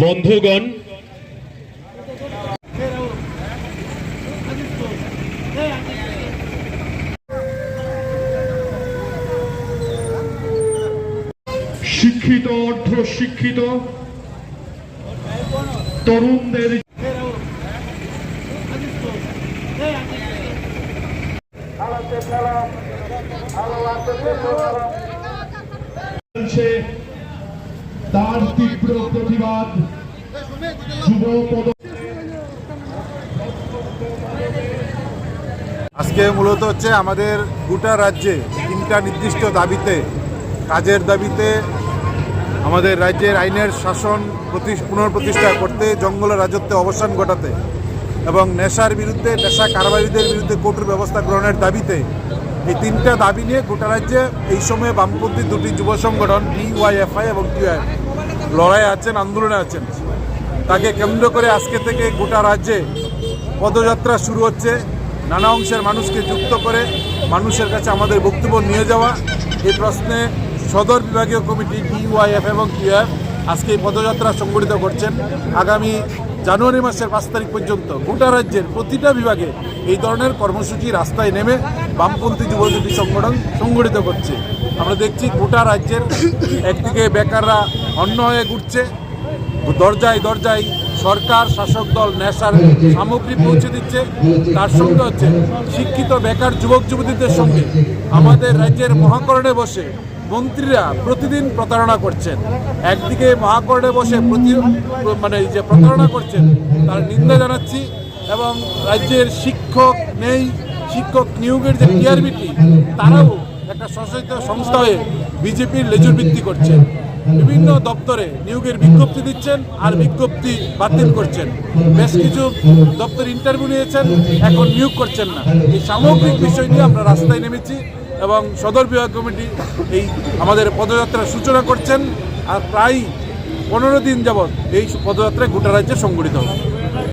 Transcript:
বন্ধুগণ, শিক্ষিত অর্ধ শিক্ষিত তরুণদের তার তীব্র প্রতিবাদ আজকে মূলত হচ্ছে আমাদের গোটা রাজ্যে তিনটা নির্দিষ্ট দাবিতে, কাজের দাবিতে, আমাদের রাজ্যের আইনের শাসন পুনঃপ্রতিষ্ঠা করতে, জঙ্গলের রাজত্বে অবসান ঘটাতে এবং নেশার বিরুদ্ধে, নেশা কারবারিদের বিরুদ্ধে কঠোর ব্যবস্থা গ্রহণের দাবিতে, এই তিনটা দাবি নিয়ে গোটা রাজ্যে এই সময়ে বামপন্থী দুটি যুব সংগঠন ডিওয়াইএফআই এবং টিওআই লড়াই আছেন, আন্দোলনে আছেন। তাকে কেন্দ্র করে আজকে থেকে গোটা রাজ্যে পদযাত্রা শুরু হচ্ছে। নানা অংশের মানুষকে যুক্ত করে মানুষের কাছে আমাদের বক্তব্য নিয়ে যাওয়া, এই প্রশ্নে সদর বিভাগীয় কমিটি ডিওয়াইএফ এবং টিওএফ আজকে এই পদযাত্রা সংগঠিত করছেন। আগামী জানুয়ারি মাসের 5 তারিখ পর্যন্ত গোটা রাজ্যের প্রতিটা বিভাগে এই ধরনের কর্মসূচি রাস্তায় নেমে বামপন্থী যুবজোটী সংগঠন সংগঠিত করছে। আমরা দেখছি গোটা রাজ্যের একদিকে বেকাররা অন্য হয়ে ঘুরছে, দরজায় দরজায় সরকার শাসক দল নেশার সামগ্রী পৌঁছে দিচ্ছে। তার সঙ্গে হচ্ছে শিক্ষিত বেকার যুবক যুবতীদের সঙ্গে আমাদের রাজ্যের মহাকরণে বসে মন্ত্রীরা প্রতিদিন প্রতারণা করছেন। একদিকে মহাকরণে বসে যে প্রতারণা করছেন তার নিন্দা জানাচ্ছি, এবং রাজ্যের শিক্ষক নেই, শিক্ষক নিয়োগের যে টিআরবিটি, তারাও একটা স্বশাসিত সংস্থা হয়ে বিজেপির লেজুর ভিত্তি করছে। বিভিন্ন দপ্তরে নিয়োগের বিজ্ঞপ্তি দিচ্ছেন আর বিজ্ঞপ্তি বাতিল করছেন। বেশ কিছু দপ্তর ইন্টারভিউ নিয়েছেন, এখন নিয়োগ করছেন না। এই সামগ্রিক বিষয় নিয়ে আমরা রাস্তায় নেমেছি এবং সদর বিভাগ কমিটি এই আমাদের পদযাত্রার সূচনা করছেন। আর প্রায় 15 দিন যাবৎ এই পদযাত্রায় গোটা রাজ্যে সংগঠিত হবে।